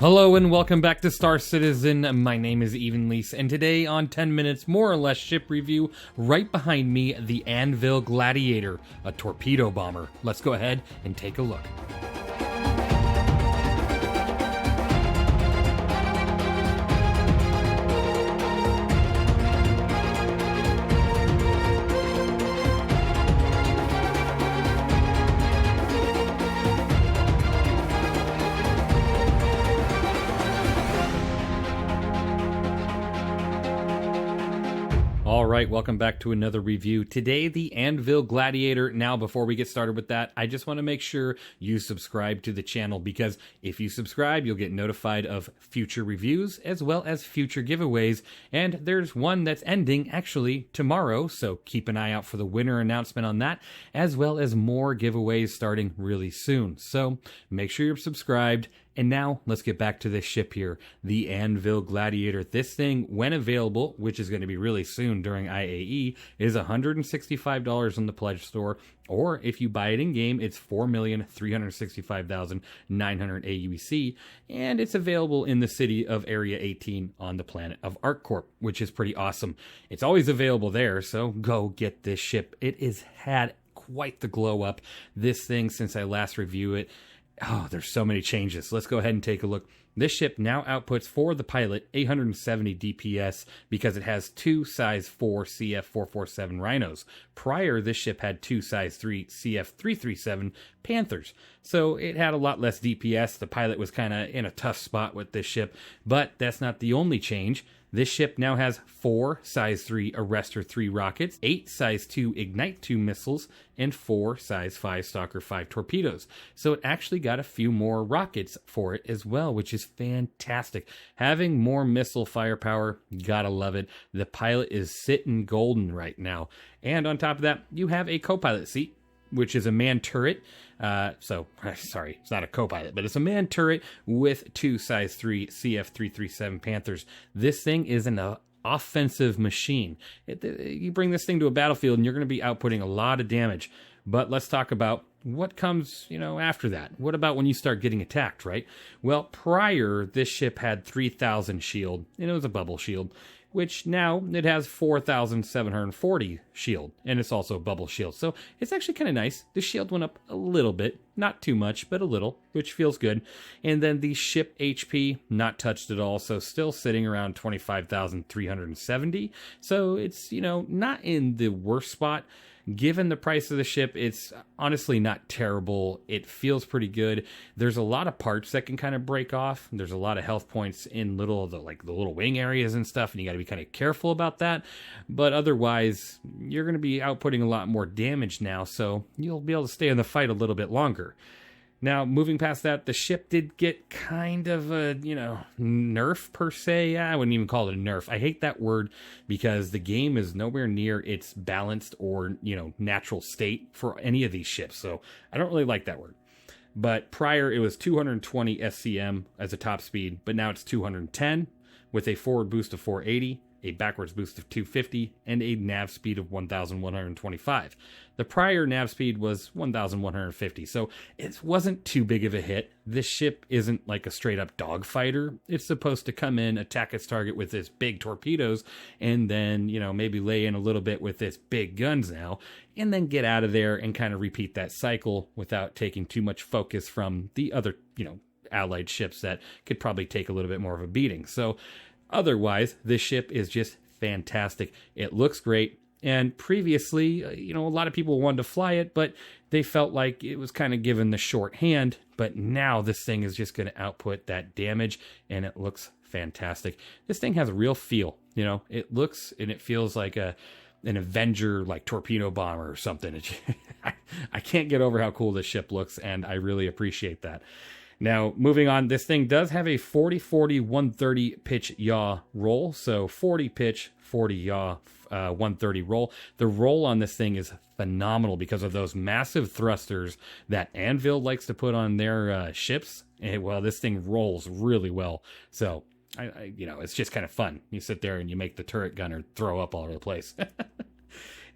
Hello and welcome back to Star Citizen. My name is Evenlease, and today on 10 Minutes More or Less Ship Review, right behind me, the Anvil Gladiator, a torpedo bomber. Let's go ahead and take a look. Alright, welcome back to another review. Today, the Anvil Gladiator. Now, before we get started with that, I just want to make sure you subscribe to the channel, because if you subscribe, you'll get notified of future reviews as well as future giveaways. And there's one that's ending actually tomorrow, so keep an eye out for the winner announcement on that, as well as more giveaways starting really soon. So make sure you're subscribed. And now, let's get back to this ship here, the Anvil Gladiator. This thing, when available, which is going to be really soon during IAE, is $165 on the Pledge Store, or if you buy it in-game, it's 4,365,900 aUEC, and it's available in the city of Area 18 on the planet of ArcCorp, which is pretty awesome. It's always available there, so go get this ship. It has had quite the glow up, this thing, since I last reviewed it. Oh, there's so many changes. Let's go ahead and take a look. This ship now outputs for the pilot 870 DPS because it has two size 4 CF447 Rhinos. Prior, this ship had two size 3 CF337 Panthers. So it had a lot less DPS. The pilot was kind of in a tough spot with this ship, but that's not the only change. This ship now has 4 size 3 Arrestor 3 rockets, 8 size 2 Ignite 2 missiles, and 4 size 5 Stalker 5 torpedoes. So it actually got a few more rockets for it as well, which is fantastic. Having more missile firepower, gotta love it. The pilot is sitting golden right now. And on top of that, you have a co-pilot seat, which is a man turret. Sorry, it's not a co-pilot, but it's a man turret with two size 3 CF337 Panthers. This thing is an offensive machine. You bring this thing to a battlefield and you're going to be outputting a lot of damage. But let's talk about what comes, after that. What about when you start getting attacked, right? Well, prior, this ship had 3,000 shield, and it was a bubble shield, which now it has 4,740 shield, and it's also a bubble shield. So it's actually kind of nice. The shield went up a little bit, not too much, but a little, which feels good. And then the ship HP, not touched at all, so still sitting around 25,370. So it's, not in the worst spot. Given the price of the ship, it's honestly not terrible. It feels pretty good. There's a lot of parts that can kind of break off. There's a lot of health points in the little wing areas and stuff, and you got to be kind of careful about that. But otherwise, you're going to be outputting a lot more damage now, so you'll be able to stay in the fight a little bit longer. Now, moving past that, the ship did get kind of a, nerf per se. I wouldn't even call it a nerf. I hate that word because the game is nowhere near its balanced or, natural state for any of these ships. So I don't really like that word. But prior, it was 220 SCM as a top speed, but now it's 210 with a forward boost of 480. A backwards boost of 250, and a nav speed of 1,125. The prior nav speed was 1,150, so it wasn't too big of a hit. This ship isn't like a straight-up dogfighter. It's supposed to come in, attack its target with its big torpedoes, and then, maybe lay in a little bit with its big guns now, and then get out of there and kind of repeat that cycle without taking too much focus from the other, allied ships that could probably take a little bit more of a beating. So otherwise, this ship is just fantastic. It looks great. And previously, a lot of people wanted to fly it, but they felt like it was kind of given the short hand. But now this thing is just going to output that damage, and it looks fantastic. This thing has a real feel. It looks and it feels like an Avenger, like torpedo bomber or something. I can't get over how cool this ship looks, and I really appreciate that. Now, moving on, this thing does have a 40-40-130 pitch yaw roll. So 40 pitch, 40 yaw, 130 roll. The roll on this thing is phenomenal because of those massive thrusters that Anvil likes to put on their ships. And, well, this thing rolls really well. So, it's just kind of fun. You sit there and you make the turret gunner throw up all over the place.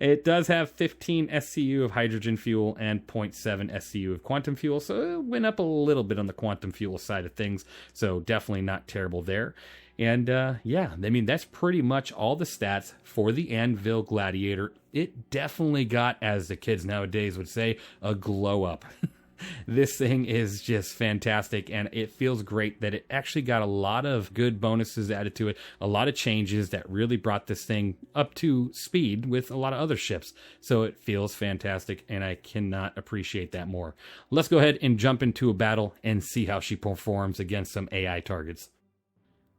It does have 15 SCU of hydrogen fuel and 0.7 SCU of quantum fuel, so it went up a little bit on the quantum fuel side of things, so definitely not terrible there. And yeah, I mean, that's pretty much all the stats for the Anvil Gladiator. It definitely got, as the kids nowadays would say, a glow up. This thing is just fantastic, and it feels great that it actually got a lot of good bonuses added to it, a lot of changes that really brought this thing up to speed with a lot of other ships. So it feels fantastic, and I cannot appreciate that more. Let's go ahead and jump into a battle and see how she performs against some AI targets.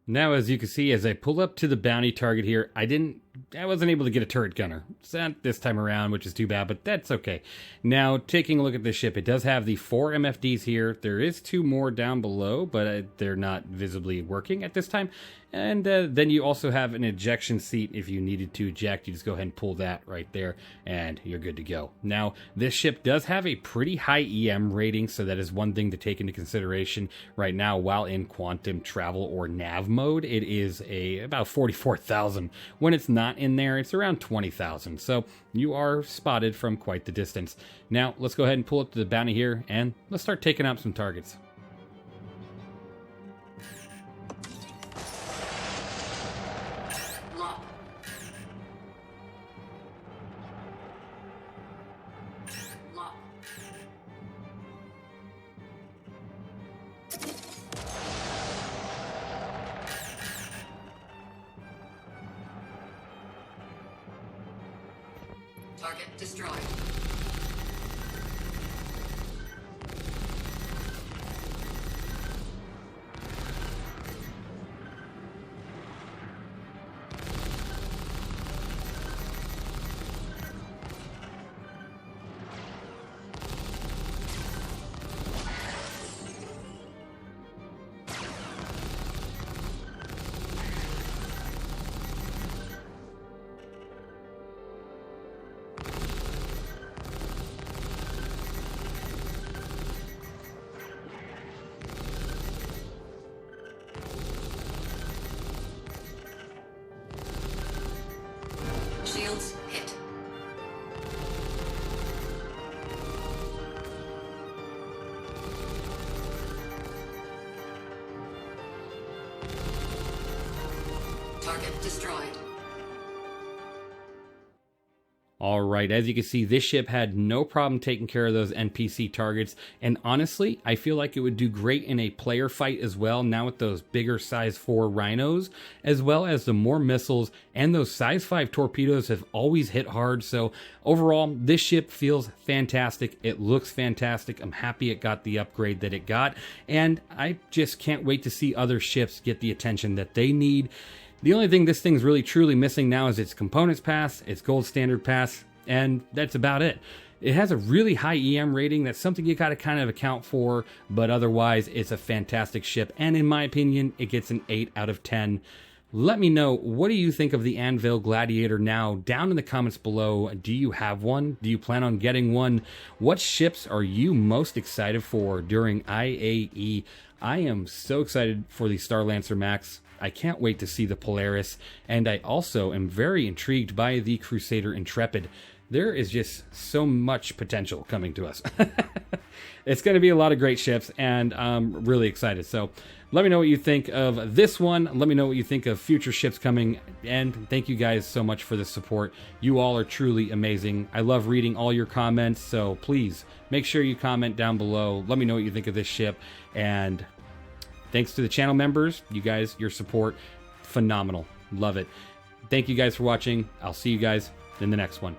Now, as you can see, as I pull up to the bounty target here, I wasn't able to get a turret gunner. It's not this time around, which is too bad, but that's okay. Now, taking a look at this ship, it does have the 4 MFDs here. There is 2 more down below, but they're not visibly working at this time. And then you also have an ejection seat. If you needed to eject, you just go ahead and pull that right there, and you're good to go. Now, this ship does have a pretty high EM rating, so that is one thing to take into consideration right now while in quantum travel or nav mode. It is about 44,000. When it's not in there, it's around 20,000. So you are spotted from quite the distance. Now, let's go ahead and pull up to the bounty here, and let's start taking out some targets. Target destroyed. Shields hit. Target destroyed. All right, as you can see, this ship had no problem taking care of those NPC targets, and honestly, I feel like it would do great in a player fight as well, now with those bigger size 4 rhinos, as well as the more missiles, and those size 5 torpedoes have always hit hard. So overall, this ship feels fantastic. It looks fantastic. I'm happy it got the upgrade that it got, and I just can't wait to see other ships get the attention that they need. The only thing this thing's really truly missing now is its components pass, its gold standard pass, and that's about it. It has a really high EM rating. That's something you got to kind of account for, but otherwise it's a fantastic ship, and in my opinion, it gets an 8 out of 10. Let me know, what do you think of the Anvil Gladiator now? Down in the comments below, do you have one? Do you plan on getting one? What ships are you most excited for during IAE? I am so excited for the Starlancer Max. I can't wait to see the Polaris, and I also am very intrigued by the Crusader Intrepid. There is just so much potential coming to us. It's going to be a lot of great ships, and I'm really excited. So let me know what you think of this one. Let me know what you think of future ships coming, and thank you guys so much for the support. You all are truly amazing. I love reading all your comments, so please make sure you comment down below. Let me know what you think of this ship, and thanks to the channel members. You guys, your support, phenomenal. Love it. Thank you guys for watching. I'll see you guys in the next one.